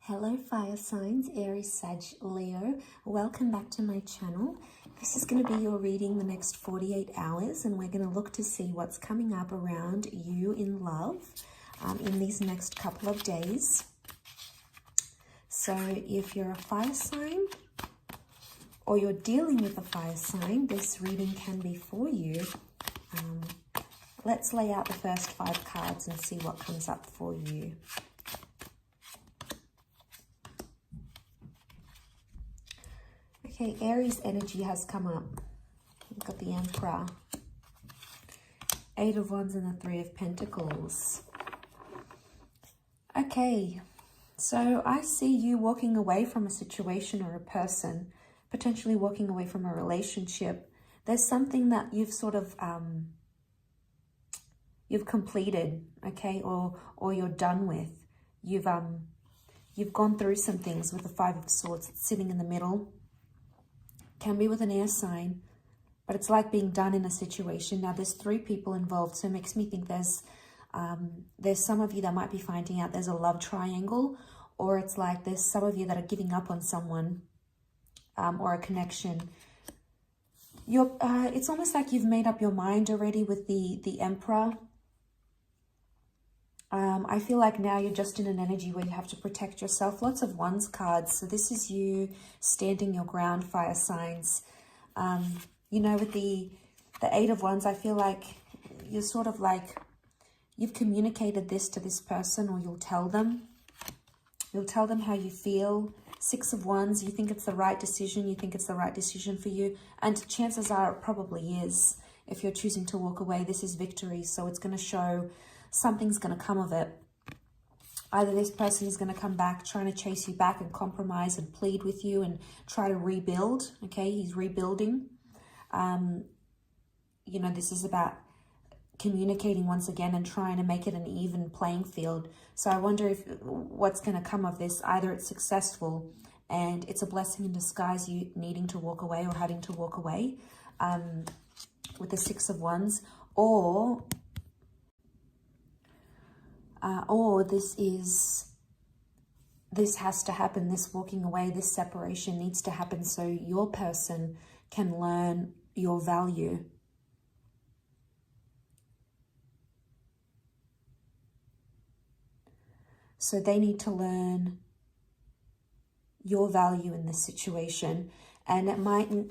Hello fire signs, Aries, Sag, Leo. Welcome back to my channel. This is going to be your reading the next 48 hours and we're going to look to see what's coming up around you in love in these next couple of days. So if you're a fire sign or you're dealing with a fire sign, this reading can be for you. Let's lay out the first 5 cards and see what comes up for you. Okay, Aries energy has come up. We've got the Emperor, 8 of Wands and the 3 of Pentacles. Okay, so I see you walking away from a situation or a person, potentially walking away from a relationship. There's something that you've sort of, you've completed, okay, or you're done with. You've gone through some things with the 5 of Swords. It's sitting in the middle. Can be with an air sign, but it's like being done in a situation. Now there's 3 people involved, so it makes me think there's some of you that might be finding out there's a love triangle, or it's like there's some of you that are giving up on someone or a connection. It's almost like you've made up your mind already with the Emperor. I feel like now you're just in an energy where you have to protect yourself. Lots of Wands cards. So this is you standing your ground, fire signs. You know, with the 8 of Wands, I feel like you're sort of like, you've communicated this to this person, or you'll tell them. You'll tell them how you feel. 6 of Wands, you think it's the right decision. You think it's the right decision for you. And chances are it probably is. If you're choosing to walk away, this is victory. So it's going to show something's going to come of it. Either this person is going to come back trying to chase you back and compromise and plead with you and try to rebuild. Okay, he's rebuilding. You know, this is about communicating once again and trying to make it an even playing field. So I wonder if what's going to come of this. Either it's successful and it's a blessing in disguise, you needing to walk away or having to walk away with the 6 of Wands, or this has to happen, this walking away, this separation needs to happen so your person can learn your value. So they need to learn your value in this situation, and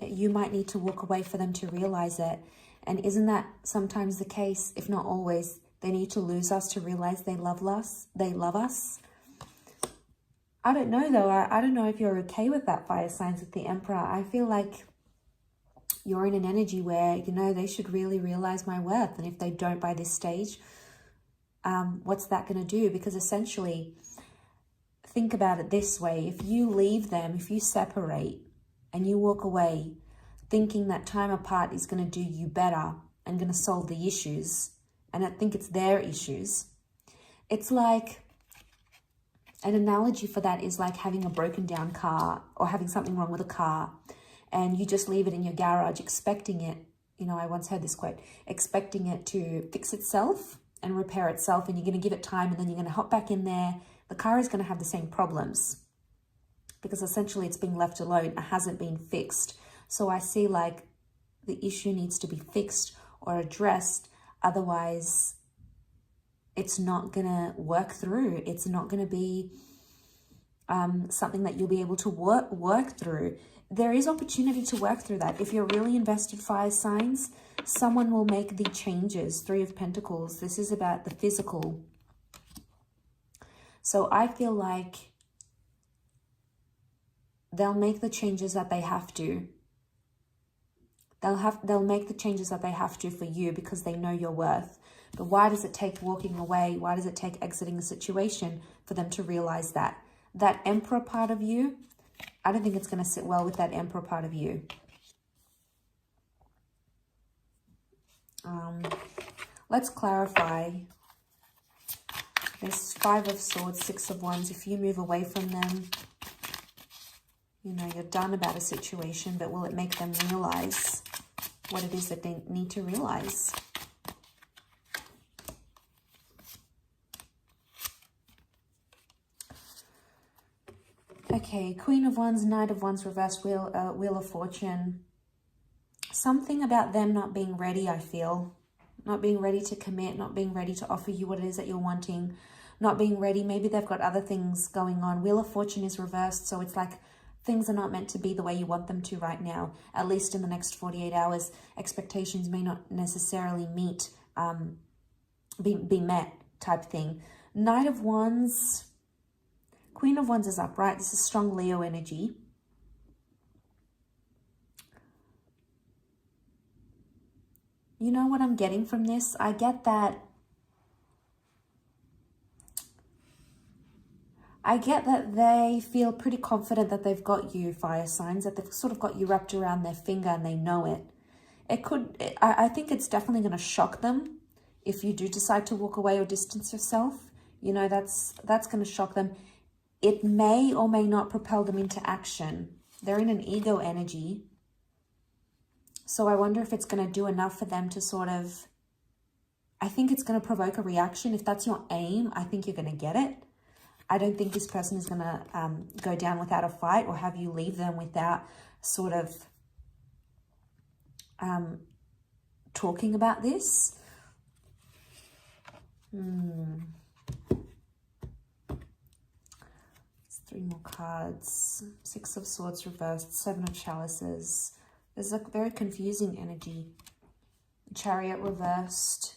you might need to walk away for them to realize it. And isn't that sometimes the case, if not always? They need to lose us to realize they love us. I don't know though. I don't know if you're okay with that, fire signs, with the Emperor. I feel like you're in an energy where, you know, they should really realize my worth. And if they don't by this stage, what's that going to do? Because essentially, think about it this way. If you leave them, if you separate and you walk away thinking that time apart is going to do you better and going to solve the issues, and I think it's their issues. It's like, an analogy for that is like having a broken down car or having something wrong with a car, and you just leave it in your garage expecting it, you know, I once heard this quote, expecting it to fix itself and repair itself, and you're going to give it time, and then you're going to hop back in there. The car is going to have the same problems because essentially it's being left alone. It hasn't been fixed. So I see like the issue needs to be fixed or addressed. Otherwise, it's not going to work through. It's not going to be something that you'll be able to work through. There is opportunity to work through that. If you're really invested, fire signs, someone will make the changes. 3 of Pentacles. This is about the physical. So I feel like they'll make the changes that they have to. They'll make the changes that they have to for you because they know your worth. But why does it take walking away? Why does it take exiting the situation for them to realize that? That Emperor part of you, I don't think it's going to sit well with that Emperor part of you. Let's clarify. There's 5 of Swords, 6 of Wands. If you move away from them, you know, you're done about a situation, but will it make them realize what it is that they need to realize? Okay, Queen of Wands, Knight of Wands, reversed, Wheel of Fortune. Something about them not being ready, I feel. Not being ready to commit, not being ready to offer you what it is that you're wanting. Not being ready. Maybe they've got other things going on. Wheel of Fortune is reversed, so it's like things are not meant to be the way you want them to right now. At least in the next 48 hours, expectations may not necessarily be met type thing. Knight of Wands, Queen of Wands is upright. This is strong Leo energy. You know what I'm getting from this? I get that they feel pretty confident that they've got you, fire signs, that they've sort of got you wrapped around their finger and they know it. I think it's definitely going to shock them if you do decide to walk away or distance yourself. You know, that's going to shock them. It may or may not propel them into action. They're in an ego energy. So I wonder if it's going to do enough for them to sort of, I think it's going to provoke a reaction. If that's your aim, I think you're going to get it. I don't think this person is going to go down without a fight or have you leave them without sort of talking about this. Three more cards. Six of Swords reversed, Seven of Chalices. There's a very confusing energy. Chariot reversed,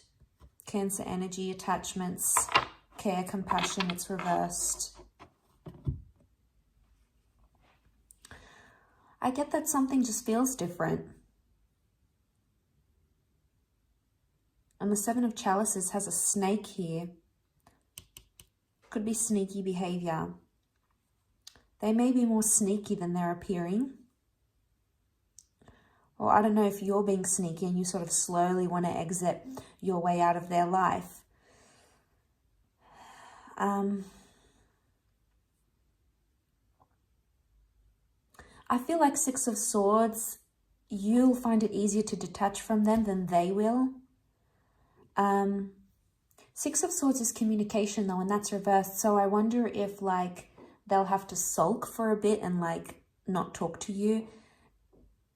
Cancer energy, attachments, care, compassion, it's reversed. I get that something just feels different. And the Seven of Chalices has a snake here. Could be sneaky behavior. They may be more sneaky than they're appearing. Or I don't know if you're being sneaky and you sort of slowly want to exit your way out of their life. I feel like Six of Swords, you'll find it easier to detach from them than they will. Six of Swords is communication though, and that's reversed. So I wonder if like they'll have to sulk for a bit and like not talk to you.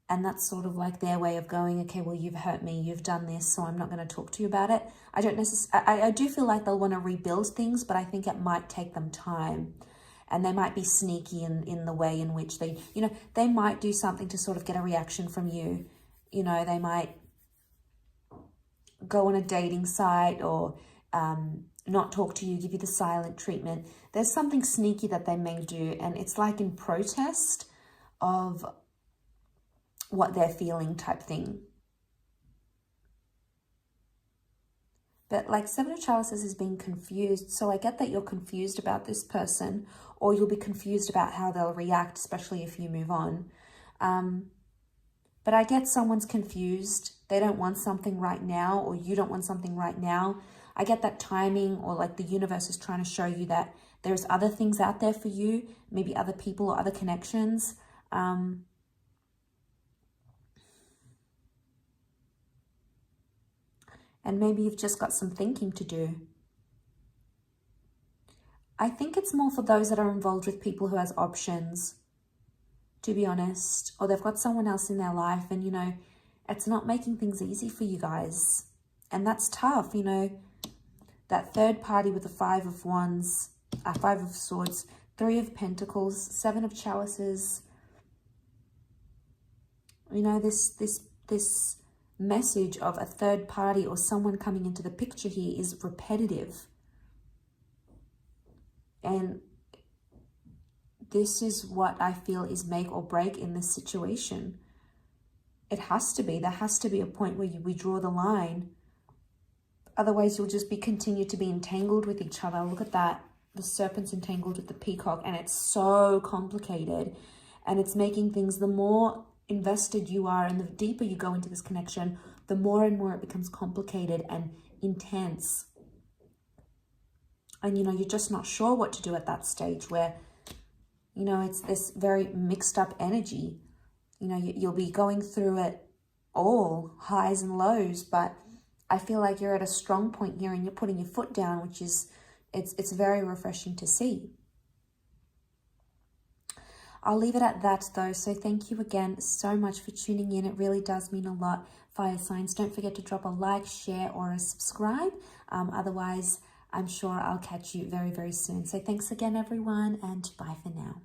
And that's sort of like their way of going, okay, well, you've hurt me, you've done this, so I'm not going to talk to you about it. I do feel like they'll want to rebuild things, but I think it might take them time. And they might be sneaky in the way in which they, you know, they might do something to sort of get a reaction from you. You know, they might go on a dating site or not talk to you, give you the silent treatment. There's something sneaky that they may do, and it's like in protest of what they're feeling type thing. But like Seven of Chalices is being confused. So I get that you're confused about this person, or you'll be confused about how they'll react, especially if you move on. But I get someone's confused. They don't want something right now, or you don't want something right now. I get that timing, or like the universe is trying to show you that there's other things out there for you, maybe other people or other connections. And maybe you've just got some thinking to do. I think it's more for those that are involved with people who has options, to be honest, or they've got someone else in their life and, you know, it's not making things easy for you guys. And that's tough, you know, that third party with the Five of Wands, Five of Swords, Three of Pentacles, Seven of Chalices. You know, this message of a third party or someone coming into the picture here is repetitive. And this is what I feel is make or break in this situation. It has to be. There has to be a point where we draw the line. Otherwise, you'll just continue to be entangled with each other. Look at that. The serpent's entangled with the peacock, and it's so complicated. And it's making things, the more invested you are and the deeper you go into this connection, the more and more it becomes complicated and intense. And, you know, you're just not sure what to do at that stage where, you know, it's this very mixed up energy. You know, you'll be going through it all, highs and lows, but I feel like you're at a strong point here and you're putting your foot down, which is, it's very refreshing to see. I'll leave it at that though. So thank you again so much for tuning in. It really does mean a lot, fire signs. Don't forget to drop a like, share, or a subscribe. Otherwise, I'm sure I'll catch you very, very soon. So thanks again, everyone, and bye for now.